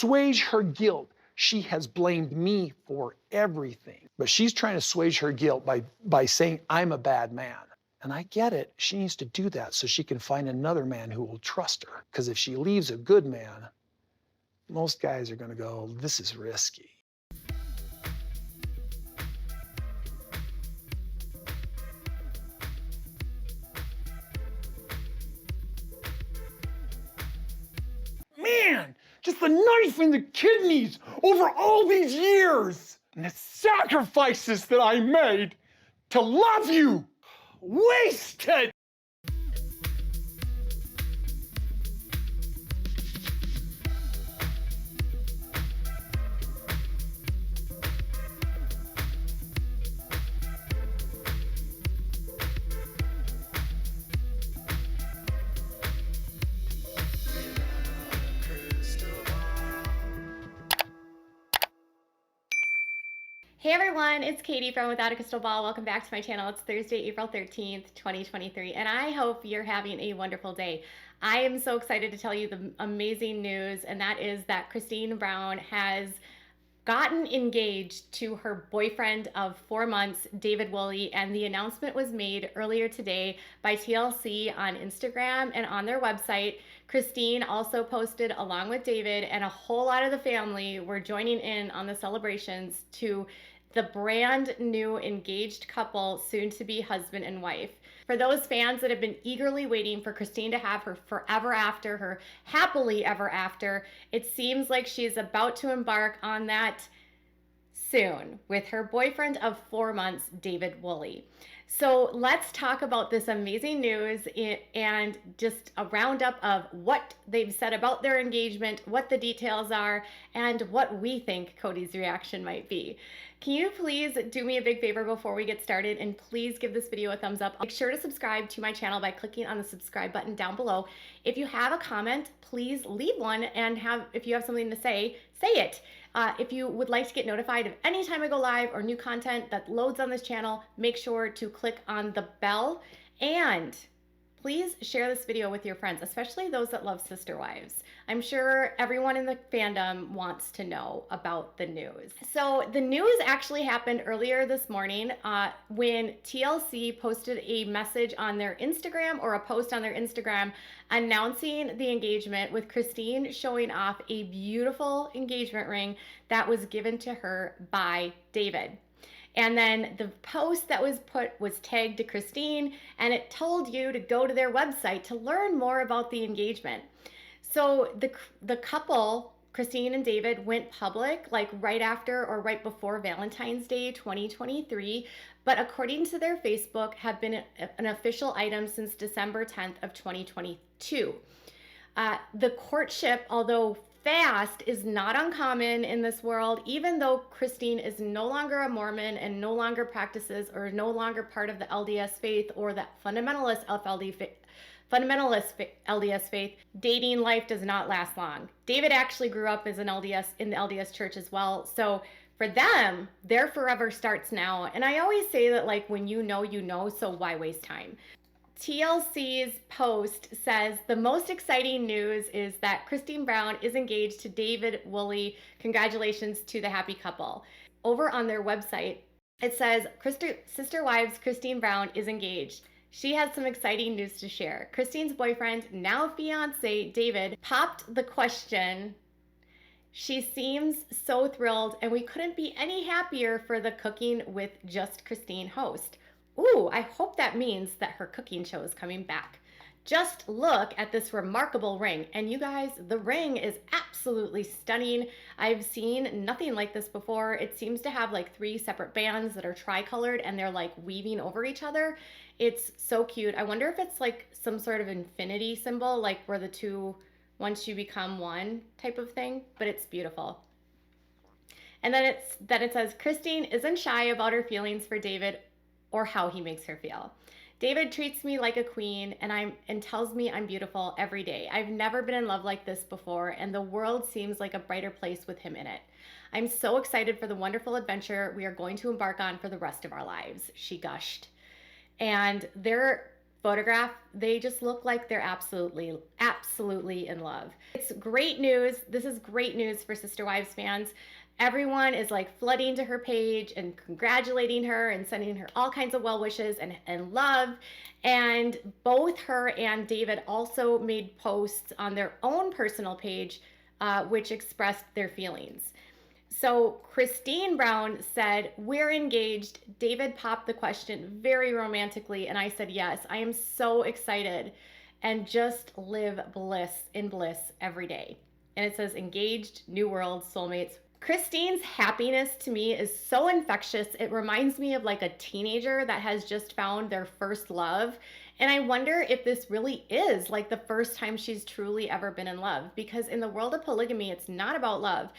assuage her guilt. She has blamed me for everything. But she's trying to assuage her guilt by saying, I'm a bad man. And I get it. She needs to do that so she can find another man who will trust her. Because if she leaves a good man, most guys are going to go, this is risky. Man, just the knife in the kidneys over all these years and the sacrifices that I made to love you. Wasted. Hey everyone, it's Katie from Without a Crystal Ball. Welcome back to my channel. It's Thursday, April 13th, 2023, and I hope you're having a wonderful day. I am so excited to tell you the amazing news, and that is that Christine Brown has gotten engaged to her boyfriend of 4 months, David Woolley, and the announcement was made earlier today by TLC on Instagram and on their website. Christine also posted along with David, and a whole lot of the family were joining in on the celebrations to the brand new engaged couple, soon to be husband and wife. For those fans that have been eagerly waiting for Christine to have her forever after, her happily ever after, it seems like she's about to embark on that soon with her boyfriend of 4 months, David Woolley. So let's talk about this amazing news and just a roundup of what they've said about their engagement, what the details are, and what we think Codys' reaction might be. Can you please do me a big favor before we get started, and please give this video a thumbs up. Make sure to subscribe to my channel by clicking on the subscribe button down below. If you have a comment, please leave one, and if you have something to say, say it. If you would like to get notified of any time I go live or new content that loads on this channel, make sure to click on the bell, and please share this video with your friends, especially those that love sister wives. I'm sure everyone in the fandom wants to know about the news. So the news actually happened earlier this morning when TLC posted a message on their Instagram, or a post on their Instagram, announcing the engagement, with Christine showing off a beautiful engagement ring that was given to her by David. And then the post that was put was tagged to Christine, and it told you to go to their website to learn more about the engagement. So the couple, Christine and David, went public like right after or right before Valentine's Day 2023, but according to their Facebook, have been an official item since December 10th of 2022. The courtship, although fast, is not uncommon in this world, even though Christine is no longer a Mormon and no longer practices or no longer part of the LDS faith or the fundamentalist LDS faith. Dating life does not last long. David actually grew up as in the LDS church as well. So for them, their forever starts now. And I always say that, like, when you know, so why waste time? TLC's post says the most exciting news is that Christine Brown is engaged to David Woolley. Congratulations to the happy couple. Over on their website, it says Sister Wives Christine Brown is engaged. She has some exciting news to share. Christine's boyfriend, now fiance, David, popped the question. She seems so thrilled, and we couldn't be any happier for the Cooking with Just Christine host. Ooh, I hope that means that her cooking show is coming back. Just look at this remarkable ring. And you guys, the ring is absolutely stunning. I've seen nothing like this before. It seems to have like 3 separate bands that are tricolored, and they're like weaving over each other. It's so cute. I wonder if it's like some sort of infinity symbol, like where the two, once you become one type of thing, but it's beautiful. And then it says, Christine isn't shy about her feelings for David or how he makes her feel. David treats me like a queen and tells me I'm beautiful every day. I've never been in love like this before, and the world seems like a brighter place with him in it. I'm so excited for the wonderful adventure we are going to embark on for the rest of our lives, she gushed. And their photograph, they just look like they're absolutely in love. It's great news. This is great news for Sister Wives fans. Everyone is like flooding to her page and congratulating her and sending her all kinds of well wishes and love. And both her and David also made posts on their own personal page, which expressed their feelings. So Christine Brown said, "We're engaged." David popped the question very romantically, and I said, "Yes, I am so excited." And just live bliss every day. And it says, "Engaged, new world, soulmates." Christine's happiness to me is so infectious. It reminds me of like a teenager that has just found their first love. And I wonder if this really is like the first time she's truly ever been in love, because in the world of polygamy, it's not about love.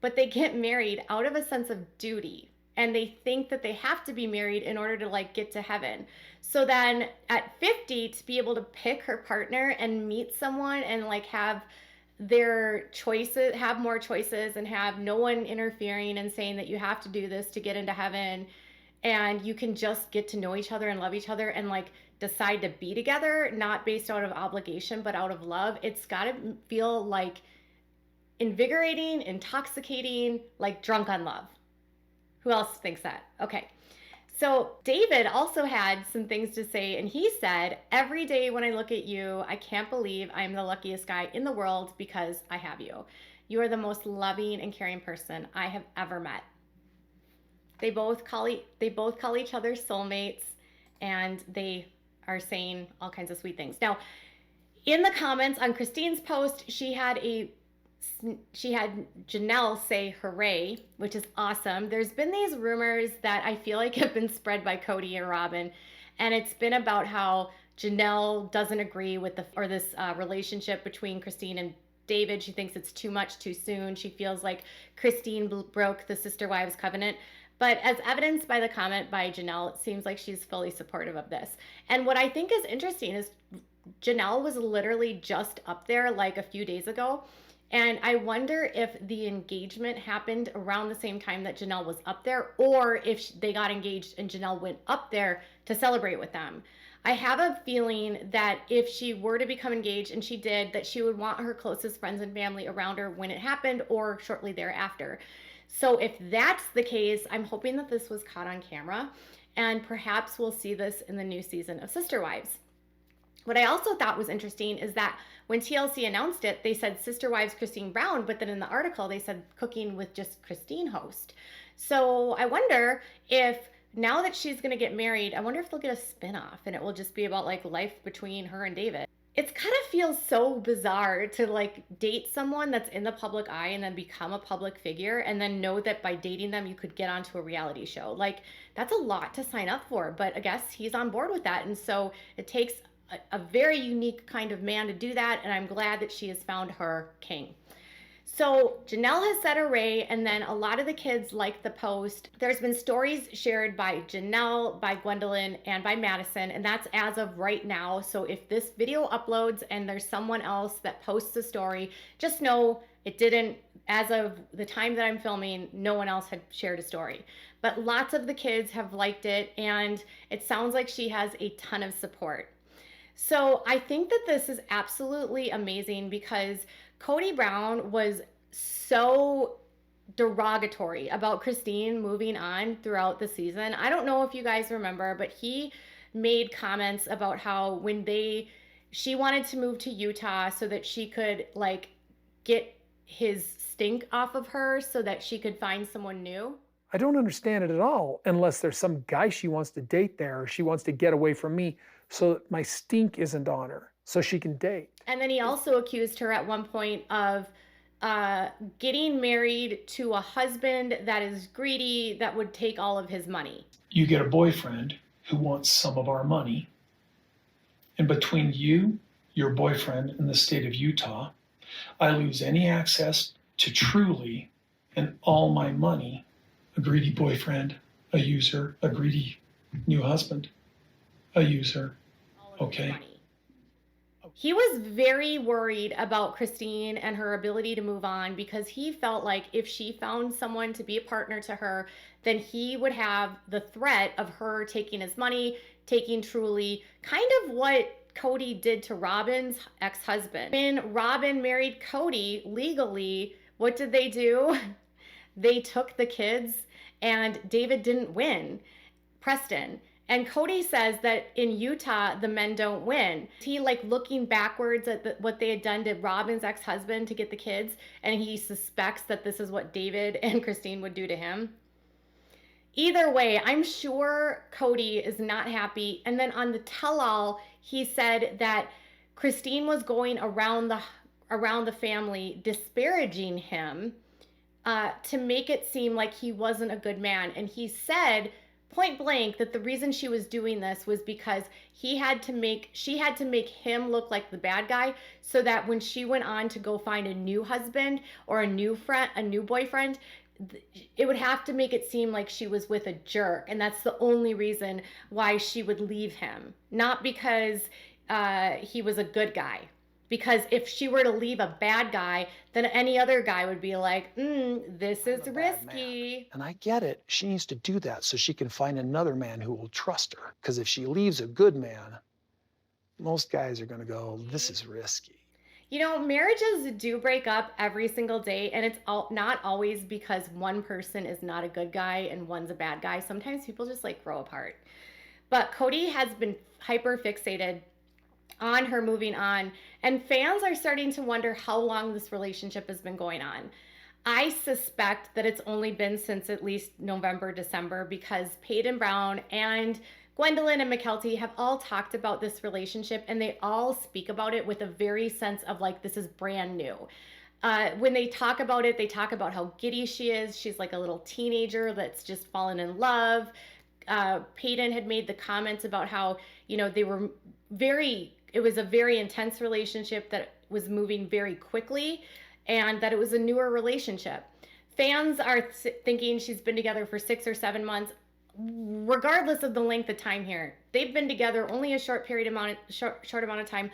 But they get married out of a sense of duty, and they think that they have to be married in order to like get to heaven. So then at 50, to be able to pick her partner and meet someone and like have their choices, have more choices, and have no one interfering and saying that you have to do this to get into heaven, and you can just get to know each other and love each other and like decide to be together, not based out of obligation but out of love. It's got to feel like invigorating, intoxicating, like drunk on love. Who else thinks that? Okay. So David also had some things to say, and he said, "Every day when I look at you, I can't believe I'm the luckiest guy in the world because I have you. You are the most loving and caring person I have ever met." They both call each other soulmates, and they are saying all kinds of sweet things. Now, in the comments on Christine's post, she had Janelle say hooray, which is awesome. There's been these rumors that I feel like have been spread by Cody and Robin, and it's been about how Janelle doesn't agree with this relationship between Christine and David. She thinks it's too much too soon. She feels like Christine broke the Sister Wives covenant. But as evidenced by the comment by Janelle, it seems like she's fully supportive of this. And what I think is interesting is Janelle was literally just up there like a few days ago. And I wonder if the engagement happened around the same time that Janelle was up there, or if they got engaged and Janelle went up there to celebrate with them. I have a feeling that if she were to become engaged, and she did, that she would want her closest friends and family around her when it happened or shortly thereafter. So if that's the case, I'm hoping that this was caught on camera, and perhaps we'll see this in the new season of Sister Wives. What I also thought was interesting is that when TLC announced it, they said Sister Wives Christine Brown, but then in the article they said Cooking with just Christine host. So I wonder if now that she's going to get married, I wonder if they'll get a spinoff and it will just be about like life between her and David. It kind of feels so bizarre to like date someone that's in the public eye and then become a public figure and then know that by dating them you could get onto a reality show. Like, that's a lot to sign up for, but I guess he's on board with that. And so it takes a very unique kind of man to do that, and I'm glad that she has found her king. So Janelle has said hooray, and then a lot of the kids liked the post. There's been stories shared by Janelle, by Gwendolyn, and by Madison, and that's as of right now. So if this video uploads and there's someone else that posts a story, just know it didn't, as of the time that I'm filming, no one else had shared a story. But lots of the kids have liked it, and it sounds like she has a ton of support. So I think that this is absolutely amazing because Cody Brown was so derogatory about Christine moving on throughout the season. I don't know if you guys remember, but he made comments about how when she wanted to move to Utah so that she could like get his stink off of her so that she could find someone new. I don't understand it at all unless there's some guy she wants to date there, or she wants to get away from me so that my stink isn't on her so she can date. And then he also accused her at one point of getting married to a husband that is greedy, that would take all of his money. You get a boyfriend who wants some of our money, and between you, your boyfriend, and the state of Utah, I lose any access to truly and all my money. A greedy boyfriend, a user, a greedy new husband, a user. Okay. He was very worried about Christine and her ability to move on because he felt like if she found someone to be a partner to her, then he would have the threat of her taking his money, taking Truly, kind of what Cody did to Robin's ex-husband. When Robin married Cody legally, what did they do? They took the kids, and David didn't win. Preston. And Cody says that in Utah, the men don't win. He like looking backwards at what they had done to Robin's ex-husband to get the kids, and he suspects that this is what David and Christine would do to him. Either way, I'm sure Cody is not happy. And then on the tell-all, he said that Christine was going around the family disparaging him to make it seem like he wasn't a good man. And he said point blank that the reason she was doing this was because she had to make him look like the bad guy, so that when she went on to go find a new husband or a new boyfriend, it would have to make it seem like she was with a jerk. And that's the only reason why she would leave him, not because he was a good guy. Because if she were to leave a bad guy, then any other guy would be like, this is risky. And I get it. She needs to do that so she can find another man who will trust her. Because if she leaves a good man, most guys are going to go, this is risky. You know, marriages do break up every single day, and it's not always because one person is not a good guy and one's a bad guy. Sometimes people just like grow apart. But Cody has been hyper fixated on her moving on, and fans are starting to wonder how long this relationship has been going on. I suspect that it's only been since at least November, December, because Peyton Brown and Gwendolyn and McKelty have all talked about this relationship, and they all speak about it with a very sense of like, this is brand new. When they talk about it, they talk about how giddy she is. She's like a little teenager that's just fallen in love. Peyton had made the comments about how, it was a very intense relationship that was moving very quickly, and that it was a newer relationship. Fans are thinking she's been together for 6 or 7 months. Regardless of the length of time here, they've been together only a short amount of time,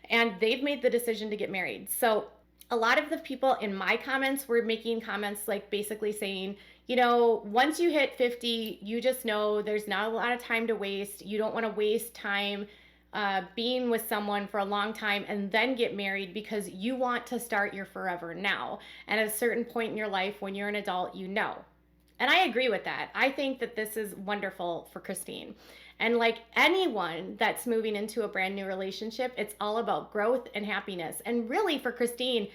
and they've made the decision to get married. So a lot of the people in my comments were making comments like basically saying, once you hit 50, you just know there's not a lot of time to waste. You don't want to waste time being with someone for a long time and then get married, because you want to start your forever now. And at a certain point in your life, when you're an adult, And I agree with that. I think that this is wonderful for Christine. And like anyone that's moving into a brand new relationship, it's all about growth and happiness. And really for Christine,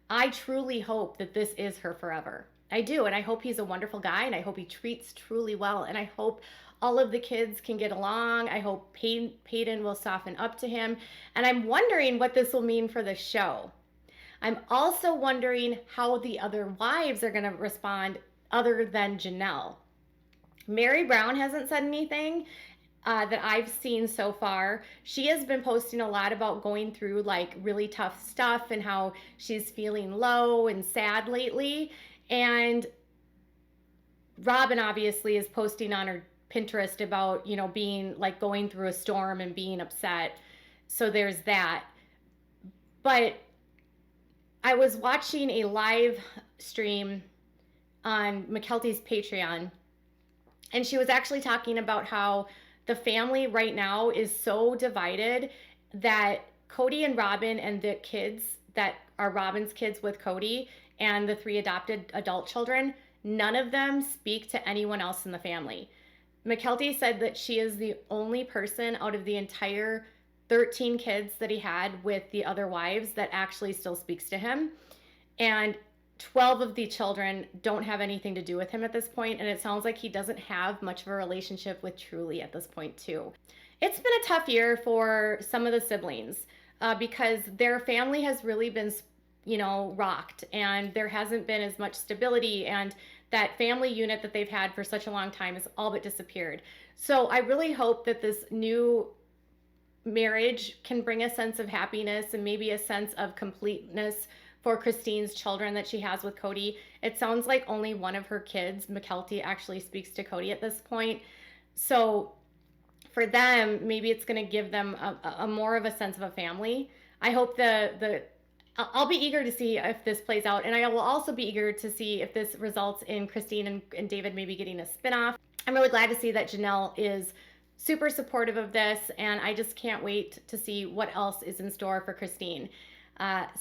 I truly hope that this is her forever. I do. And I hope he's a wonderful guy, and I hope he treats Truly well. And I hope all of the kids can get along. I hope Peyton will soften up to him. And I'm wondering what this will mean for the show. I'm also wondering how the other wives are going to respond other than Janelle. Mary Brown hasn't said anything that I've seen so far. She has been posting a lot about going through like really tough stuff and how she's feeling low and sad lately. And Robin obviously is posting on her Pinterest about, being like going through a storm and being upset. So there's that. But I was watching a live stream on McKelty's Patreon, and she was actually talking about how the family right now is so divided that Cody and Robin and the kids that are Robin's kids with Cody and the 3 adopted adult children, none of them speak to anyone else in the family. McKelty said that she is the only person out of the entire 13 kids that he had with the other wives that actually still speaks to him. And 12 of the children don't have anything to do with him at this point, and it sounds like he doesn't have much of a relationship with Truly at this point too. It's been a tough year for some of the siblings because their family has really been, rocked, and there hasn't been as much stability, and that family unit that they've had for such a long time has all but disappeared. So I really hope that this new marriage can bring a sense of happiness and maybe a sense of completeness for Christine's children that she has with Cody. It sounds like only one of her kids, McKelty, actually speaks to Cody at this point. So for them, maybe it's going to give them a more of a sense of a family. I hope I'll be eager to see if this plays out, and I will also be eager to see if this results in Christine and David maybe getting a spinoff. I'm really glad to see that Janelle is super supportive of this, and I just can't wait to see what else is in store for Christine.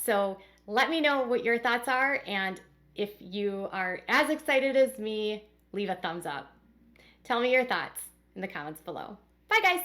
So let me know what your thoughts are, and if you are as excited as me, leave a thumbs up. Tell me your thoughts in the comments below. Bye, guys.